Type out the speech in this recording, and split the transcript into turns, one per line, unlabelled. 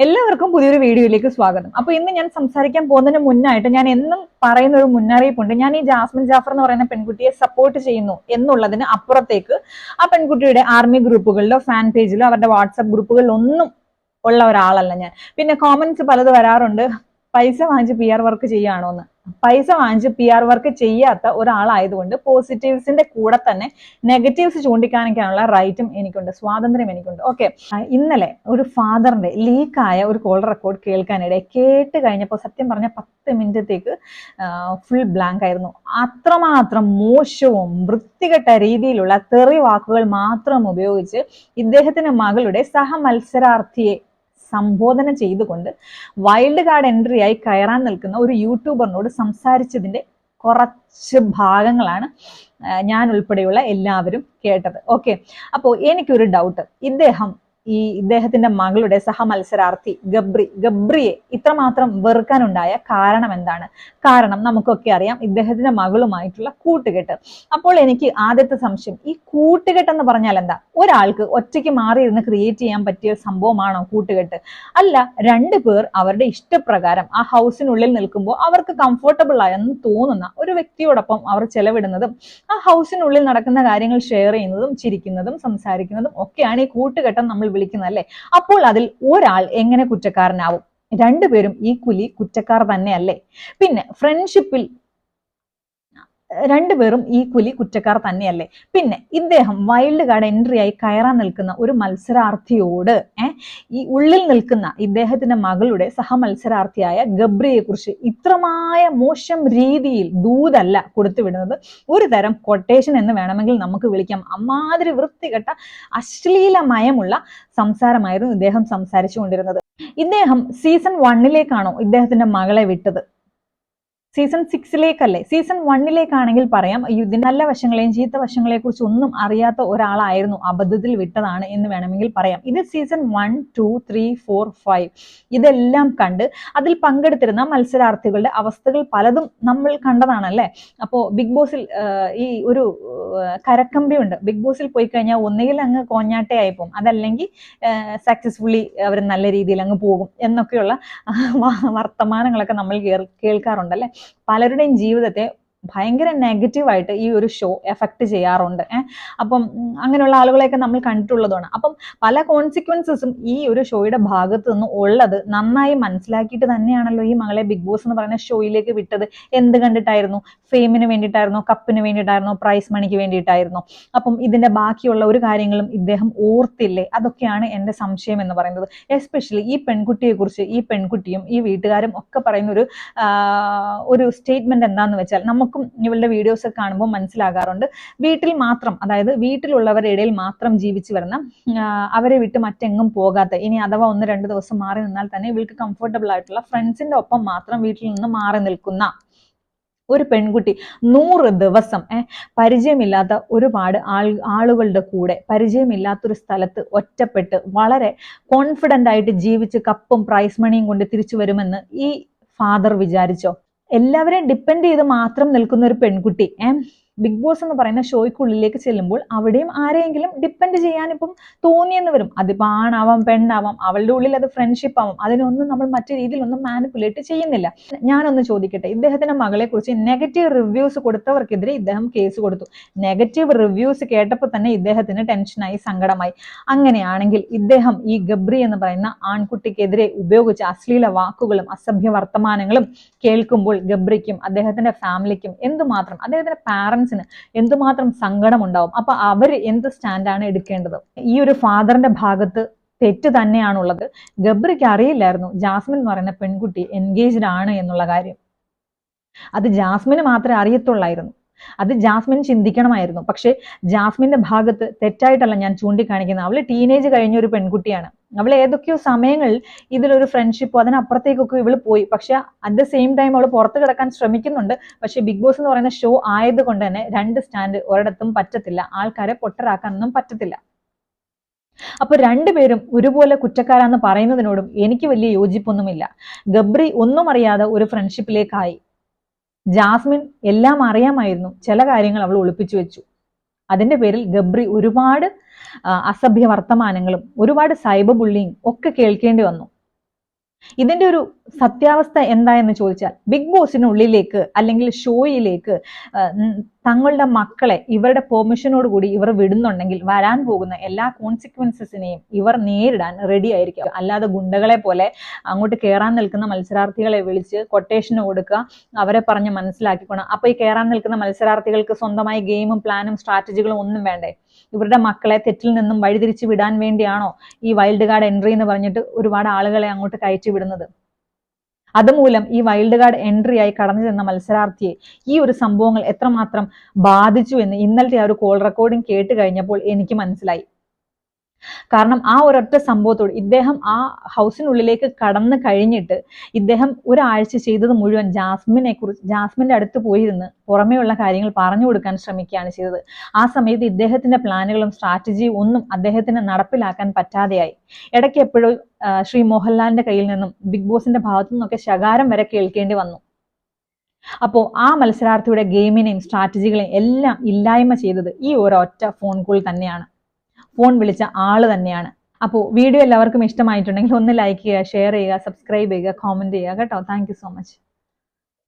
എല്ലാവർക്കും പുതിയൊരു വീഡിയോയിലേക്ക് സ്വാഗതം. അപ്പൊ ഇന്ന് ഞാൻ സംസാരിക്കാൻ പോകുന്നതിന് മുന്നായിട്ട് ഞാൻ എന്നും പറയുന്ന ഒരു മുന്നറിയിപ്പുണ്ട്. ഞാൻ ഈ ജാസ്മിൻ ജാഫർ എന്ന് പറയുന്ന പെൺകുട്ടിയെ സപ്പോർട്ട് ചെയ്യുന്നു എന്നുള്ളതിന് അപ്പുറത്തേക്ക് ആ പെൺകുട്ടിയുടെ ആർമി ഗ്രൂപ്പുകളിലോ ഫാൻ പേജിലോ അവരുടെ വാട്സപ്പ് ഗ്രൂപ്പുകളിലോ ഒന്നും ഉള്ള ഒരാളല്ല ഞാൻ. പിന്നെ കോമന്റ്സ് പലത് വരാറുണ്ട്, പൈസ വാങ്ങിച്ച് പി ആർ വർക്ക് ചെയ്യുകയാണോ എന്ന്. പൈസ വാങ്ങിച്ച് പി ആർ വർക്ക് ചെയ്യാത്ത ഒരാളായതുകൊണ്ട് പോസിറ്റീവ്സിന്റെ കൂടെ തന്നെ നെഗറ്റീവ്സ് ചൂണ്ടിക്കാണിക്കാനുള്ള റൈറ്റും എനിക്കുണ്ട്, സ്വാതന്ത്ര്യം എനിക്കുണ്ട്. ഓക്കെ, ഇന്നലെ ഒരു ഫാദറിന്റെ ലീക്കായ ഒരു കോൾ റെക്കോർഡ് കേൾക്കാനിടയിൽ കേട്ട് കഴിഞ്ഞപ്പോൾ സത്യം പറഞ്ഞ 10 മിനിറ്റത്തേക്ക് ഫുൾ ബ്ലാങ്ക് ആയിരുന്നു. അത്രമാത്രം മോശവും വൃത്തികെട്ട രീതിയിലുള്ള തെറി വാക്കുകൾ മാത്രം ഉപയോഗിച്ച് ഇദ്ദേഹത്തിന്റെ മകളുടെ സഹമത്സരാർത്ഥിയെ സംബോധന ചെയ്തുകൊണ്ട് വൈൽഡ് കാർഡ് എൻട്രി ആയി കയറാൻ നിൽക്കുന്ന ഒരു യൂട്യൂബറിനോട് സംസാരിച്ചതിന്റെ കുറച്ച് ഭാഗങ്ങളാണ് ഞാൻ ഉൾപ്പെടെയുള്ള എല്ലാവരും കേട്ടത്. ഓക്കെ, അപ്പോൾ എനിക്കൊരു ഡൗട്ട്, ഇദ്ദേഹത്തിന്റെ മകളുടെ സഹമത്സരാർത്ഥി ഗബ്രിയെ ഇത്രമാത്രം വെറുക്കാനുണ്ടായ കാരണം എന്താണ്? കാരണം നമുക്കൊക്കെ അറിയാം, ഇദ്ദേഹത്തിന്റെ മകളുമായിട്ടുള്ള കൂട്ടുകെട്ട്. അപ്പോൾ എനിക്ക് ആദ്യത്തെ സംശയം, ഈ കൂട്ടുകെട്ട് എന്ന് പറഞ്ഞാൽ എന്താ? ഒരാൾക്ക് ഒറ്റയ്ക്ക് മാറിയിരുന്ന് ക്രിയേറ്റ് ചെയ്യാൻ പറ്റിയ സംഭവമാണോ കൂട്ടുകെട്ട്? അല്ല, രണ്ടുപേർ അവരുടെ ഇഷ്ടപ്രകാരം ആ ഹൗസിനുള്ളിൽ നിൽക്കുമ്പോൾ അവർക്ക് കംഫർട്ടബിൾ ആയെന്ന് തോന്നുന്ന ഒരു വ്യക്തിയോടൊപ്പം അവർ ചെലവിടുന്നതും ആ ഹൗസിനുള്ളിൽ നടക്കുന്ന കാര്യങ്ങൾ ഷെയർ ചെയ്യുന്നതും ചിരിക്കുന്നതും സംസാരിക്കുന്നതും ഒക്കെയാണ് ഈ കൂട്ടുകെട്ടം നമ്മൾ വിളിക്കുന്നത്, അല്ലേ? അപ്പോൾ അതിൽ ഒരാൾ എങ്ങനെ കുറ്റക്കാരനാവും? രണ്ടുപേരും ഈക്വലി കുറ്റക്കാർ തന്നെയല്ലേ? പിന്നെ ഫ്രണ്ട്ഷിപ്പിൽ രണ്ടുപേരും ഈക്വലി കുറ്റക്കാർ തന്നെയല്ലേ? പിന്നെ ഇദ്ദേഹം വൈൽഡ് കാർഡ് എൻട്രി ആയി കയറാൻ നിൽക്കുന്ന ഒരു മത്സരാർത്ഥിയോട് ഈ ഉള്ളിൽ നിൽക്കുന്ന ഇദ്ദേഹത്തിന്റെ മകളുടെ സഹമത്സരാർത്ഥിയായ ഗബ്രിയെ കുറിച്ച് ഇത്രമായ മോശം രീതിയിൽ ദൂതല്ല കൊടുത്തുവിടുന്നത്, ഒരു തരം കൊട്ടേഷൻ എന്ന് വേണമെങ്കിൽ നമുക്ക് വിളിക്കാം. അമ്മാതിരി വൃത്തികെട്ട അശ്ലീലമയമുള്ള സംസാരമായിരുന്നു ഇദ്ദേഹം സംസാരിച്ചുകൊണ്ടിരുന്നത്. ഇദ്ദേഹം സീസൺ 1 ഇദ്ദേഹത്തിന്റെ മകളെ വിട്ടത്? സീസൺ 6 സീസൺ 1 പറയാം ഇതിന്റെ നല്ല വശങ്ങളെയും ചീത്ത വശങ്ങളെ കുറിച്ച് ഒന്നും അറിയാത്ത ഒരാളായിരുന്നു, അബദ്ധത്തിൽ വിട്ടതാണ് എന്ന് വേണമെങ്കിൽ പറയാം. ഇത് സീസൺ 1, 2, 3, 4, 5 ഇതെല്ലാം കണ്ട് അതിൽ പങ്കെടുത്തിരുന്ന മത്സരാർത്ഥികളുടെ അവസ്ഥകൾ പലതും നമ്മൾ കണ്ടതാണല്ലേ. അപ്പോ ബിഗ് ബോസിൽ ഈ ഒരു കരക്കമ്പി ഉണ്ട്, ബിഗ് ബോസിൽ പോയി കഴിഞ്ഞാൽ ഒന്നുകിൽ അങ്ങ് കോഞ്ഞാട്ടയായി പോകും, അതല്ലെങ്കിൽ സക്സസ്ഫുള്ളി അവർ നല്ല രീതിയിൽ അങ്ങ് പോകും എന്നൊക്കെയുള്ള വർത്തമാനങ്ങളൊക്കെ നമ്മൾ കേൾക്കാറുണ്ടല്ലേ. പലരുടെയും ജീവിതത്തെ ഭയങ്കര നെഗറ്റീവായിട്ട് ഈ ഒരു ഷോ എഫക്ട് ചെയ്യാറുണ്ട്. അപ്പം അങ്ങനെയുള്ള ആളുകളെയൊക്കെ നമ്മൾ കണ്ടിട്ടുള്ളതാണ്. അപ്പം പല കോൺസിക്വൻസസും ഈ ഒരു ഷോയുടെ ഭാഗത്ത് നിന്ന് ഉള്ളത് നന്നായി മനസ്സിലാക്കിയിട്ട് തന്നെയാണല്ലോ ഈ മകളെ ബിഗ് ബോസ് എന്ന് പറയുന്ന ഷോയിലേക്ക് വിട്ടത്. എന്ത് കണ്ടിട്ടായിരുന്നു? ഫെയിമിന് വേണ്ടിയിട്ടായിരുന്നോ? കപ്പിന് വേണ്ടിയിട്ടായിരുന്നോ? പ്രൈസ് മണിക്ക് വേണ്ടിയിട്ടായിരുന്നോ? അപ്പം ഇതിന്റെ ബാക്കിയുള്ള ഒരു കാര്യങ്ങളും ഇദ്ദേഹം ഓർത്തില്ലേ? അതൊക്കെയാണ് എൻ്റെ സംശയം എന്ന് പറയുന്നത്. എസ്പെഷ്യലി ഈ പെൺകുട്ടിയെ കുറിച്ച് ഈ പെൺകുട്ടിയും ഈ വീട്ടുകാരും ഒക്കെ പറയുന്ന ഒരു സ്റ്റേറ്റ്മെന്റ് എന്താന്ന് വെച്ചാൽ, നമുക്കും ഇവളുടെ വീഡിയോസ് ഒക്കെ കാണുമ്പോൾ മനസ്സിലാകാറുണ്ട്, വീട്ടിൽ മാത്രം, അതായത് വീട്ടിലുള്ളവരുടെ ഇടയിൽ മാത്രം ജീവിച്ചു വരുന്ന, അവരെ വിട്ട് മറ്റെങ്ങും പോകാത്ത, ഇനി അഥവാ 1-2 ദിവസം മാറി നിന്നാൽ തന്നെ ഇവൾക്ക് കംഫർട്ടബിൾ ആയിട്ടുള്ള ഫ്രണ്ട്സിന്റെ ഒപ്പം മാത്രം വീട്ടിൽ നിന്ന് മാറി നിൽക്കുന്ന ഒരു പെൺകുട്ടി 100 ദിവസം പരിചയമില്ലാത്ത ഒരുപാട് ആളുകളുടെ കൂടെ പരിചയമില്ലാത്തൊരു സ്ഥലത്ത് ഒറ്റപ്പെട്ട് വളരെ കോൺഫിഡന്റ് ആയിട്ട് ജീവിച്ച് കപ്പും പ്രൈസ് മണിയും കൊണ്ട് തിരിച്ചു വരുമെന്ന് ഈ ഫാദർ വിചാരിച്ചോ? എല്ലാവരെയും ഡിപ്പെൻഡ് ചെയ്ത് മാത്രം നിൽക്കുന്ന ഒരു പെൺകുട്ടി ബിഗ് ബോസ് എന്ന് പറയുന്ന ഷോയ്ക്കുള്ളിലേക്ക് ചെല്ലുമ്പോൾ അവിടെയും ആരെയെങ്കിലും ഡിപ്പെൻഡ് ചെയ്യാൻ ഇപ്പം തോന്നിയെന്ന് വരും. അതിപ്പോൾ ആണാവാം, പെണ്ണാവാം, അവളുടെ ഉള്ളിൽ അത് ഫ്രണ്ട്ഷിപ്പ് ആവാം, അതിനൊന്നും നമ്മൾ മറ്റു രീതിയിലൊന്നും മാനിപ്പുലേറ്റ് ചെയ്യുന്നില്ല. ഞാനൊന്ന് ചോദിക്കട്ടെ, ഇദ്ദേഹത്തിന്റെ മകളെ കുറിച്ച് നെഗറ്റീവ് റിവ്യൂസ് കൊടുത്തവർക്കെതിരെ ഇദ്ദേഹം കേസ് കൊടുത്തു. നെഗറ്റീവ് റിവ്യൂസ് കേട്ടപ്പോൾ തന്നെ ഇദ്ദേഹത്തിന് ടെൻഷനായി, സങ്കടമായി. അങ്ങനെയാണെങ്കിൽ ഇദ്ദേഹം ഈ ഗബ്രി എന്ന് പറയുന്ന ആൺകുട്ടിക്കെതിരെ ഉപയോഗിച്ച അശ്ലീല വാക്കുകളും അസഭ്യ വർത്തമാനങ്ങളും കേൾക്കുമ്പോൾ ഗബ്രിക്കും അദ്ദേഹത്തിന്റെ ഫാമിലിക്കും എന്തുമാത്രം, അദ്ദേഹത്തിന്റെ പാരന്റ്സിന് എന്തുമാത്രം സങ്കടം ഉണ്ടാവും. അപ്പൊ അവർ എന്ത് സ്റ്റാൻഡാണ് എടുക്കേണ്ടത്? ഈ ഒരു ഫാദറിന്റെ ഭാഗത്ത് തെറ്റ് തന്നെയാണുള്ളത്. ഗബ്രിക്ക് അറിയില്ലായിരുന്നു ജാസ്മിൻ എന്ന് പറയുന്ന പെൺകുട്ടി എൻഗേജ്ഡ് ആണ് എന്നുള്ള കാര്യം. അത് ജാസ്മിന് മാത്രമേ അറിയത്തുള്ളായിരുന്നു. അത് ജാസ്മിൻ ചിന്തിക്കണമായിരുന്നു. പക്ഷെ ജാസ്മിന്റെ ഭാഗത്ത് തെറ്റായിട്ടല്ല ഞാൻ ചൂണ്ടിക്കാണിക്കുന്നത്. അവള് ടീനേജ് കഴിഞ്ഞ ഒരു പെൺകുട്ടിയാണ്. അവൾ ഏതൊക്കെയോ സമയങ്ങളിൽ ഇതിലൊരു ഫ്രണ്ട്ഷിപ്പോ അതിനപ്പുറത്തേക്കൊക്കെ ഇവള് പോയി. പക്ഷെ അറ്റ് ദ സെയിം ടൈം അവൾ പുറത്ത് കിടക്കാൻ ശ്രമിക്കുന്നുണ്ട്. പക്ഷെ ബിഗ് ബോസ് എന്ന് പറയുന്ന ഷോ ആയതുകൊണ്ട് തന്നെ 2 സ്റ്റാൻഡ് ഒരിടത്തും പറ്റത്തില്ല, ആൾക്കാരെ പൊട്ടരാക്കാനൊന്നും പറ്റത്തില്ല. അപ്പൊ രണ്ടുപേരും ഒരുപോലെ കുറ്റക്കാരാന്ന് പറയുന്നതിനോടും എനിക്ക് വലിയ യോജിപ്പൊന്നുമില്ല. ഗബ്രി ഒന്നും അറിയാതെ ഒരു ഫ്രണ്ട്ഷിപ്പിലേക്കായി. ജാസ്മിൻ എല്ലാം അറിയാമായിരുന്നു, ചില കാര്യങ്ങൾ അവൾ ഒളിപ്പിച്ചു വെച്ചു. അതിന്റെ പേരിൽ ഗബ്രി ഒരുപാട് അസഭ്യ വർത്തമാനങ്ങളും ഒരുപാട് സൈബർ ബുള്ളിങ് ഒക്കെ കേൾക്കേണ്ടി വന്നു. ഇതിന്റെ ഒരു സത്യാവസ്ഥ എന്തായെന്ന് ചോദിച്ചാൽ ബിഗ് ബോസിനുള്ളിലേക്ക് അല്ലെങ്കിൽ ഷോയിലേക്ക് തങ്ങളുടെ മക്കളെ ഇവരുടെ പെർമിഷനോട് കൂടി ഇവർ വിടുന്നുണ്ടെങ്കിൽ വരാൻ പോകുന്ന എല്ലാ കോൺസിക്വൻസസിനെയും ഇവർ നേരിടാൻ റെഡി ആയിരിക്കും. അല്ലാതെ ഗുണ്ടകളെ പോലെ അങ്ങോട്ട് കയറാൻ നിൽക്കുന്ന മത്സരാർത്ഥികളെ വിളിച്ച് കൊട്ടേഷന് കൊടുക്കുക, അവരെ പറഞ്ഞ് മനസ്സിലാക്കിക്കണം. അപ്പൊ ഈ കയറാൻ നിൽക്കുന്ന മത്സരാർത്ഥികൾക്ക് സ്വന്തമായി ഗെയിമും പ്ലാനും സ്ട്രാറ്റജികളും ഒന്നും വേണ്ടേ? ഇവരുടെ മക്കളെ തെറ്റിൽ നിന്നും വഴിതിരിച്ചു വിടാൻ വേണ്ടിയാണോ ഈ വൈൽഡ് കാർഡ് എൻട്രി എന്ന് പറഞ്ഞിട്ട് ഒരുപാട് ആളുകളെ അങ്ങോട്ട് കയറ്റി വിടുന്നത്? അതുമൂലം ഈ വൈൽഡ് കാർഡ് എൻട്രി ആയി കടന്നു ചെന്ന മത്സരാർത്ഥിയെ ഈ ഒരു സംഭവങ്ങൾ എത്രമാത്രം ബാധിച്ചു എന്ന് ഇന്നലത്തെ ആ ഒരു കോൾ റെക്കോർഡിംഗ് കേട്ട് കഴിഞ്ഞപ്പോൾ എനിക്ക് മനസ്സിലായി. കാരണം ആ ഒരൊറ്റ സംഭവത്തോട് ഇദ്ദേഹം ആ ഹൗസിനുള്ളിലേക്ക് കടന്നു കഴിഞ്ഞിട്ട് ഇദ്ദേഹം ഒരാഴ്ച ചെയ്തത് മുഴുവൻ ജാസ്മിന്റെ അടുത്ത് പോയിരുന്ന് പുറമേയുള്ള കാര്യങ്ങൾ പറഞ്ഞു കൊടുക്കാൻ ശ്രമിക്കുകയാണ് ചെയ്തത്. ആ സമയത്ത് ഇദ്ദേഹത്തിന്റെ പ്ലാനുകളും സ്ട്രാറ്റജിയും ഒന്നും അദ്ദേഹത്തിന് നടപ്പിലാക്കാൻ പറ്റാതെയായി. ഇടയ്ക്ക് എപ്പോഴും ശ്രീ മോഹൻലാലിന്റെ കയ്യിൽ നിന്നും ബിഗ് ബോസിന്റെ ഭാഗത്തു നിന്നൊക്കെ ശകാരം വരെ കേൾക്കേണ്ടി വന്നു. അപ്പോൾ ആ മത്സരാർത്ഥിയുടെ ഗെയിമിനെയും സ്ട്രാറ്റജികളെയും എല്ലാം ഇല്ലായ്മ ചെയ്തത് ഈ ഒരൊറ്റ ഫോൺ കോൾ തന്നെയാണ്, ഫോൺ വിളിച്ച ആള് തന്നെയാണ്. അപ്പോൾ വീഡിയോ എല്ലാവർക്കും ഇഷ്ടമായിട്ടുണ്ടെങ്കിൽ ഒന്ന് ലൈക്ക് ചെയ്യുക, ഷെയർ ചെയ്യുക, സബ്സ്ക്രൈബ് ചെയ്യുക, കോമന്റ് ചെയ്യുക കേട്ടോ. Thank you so much.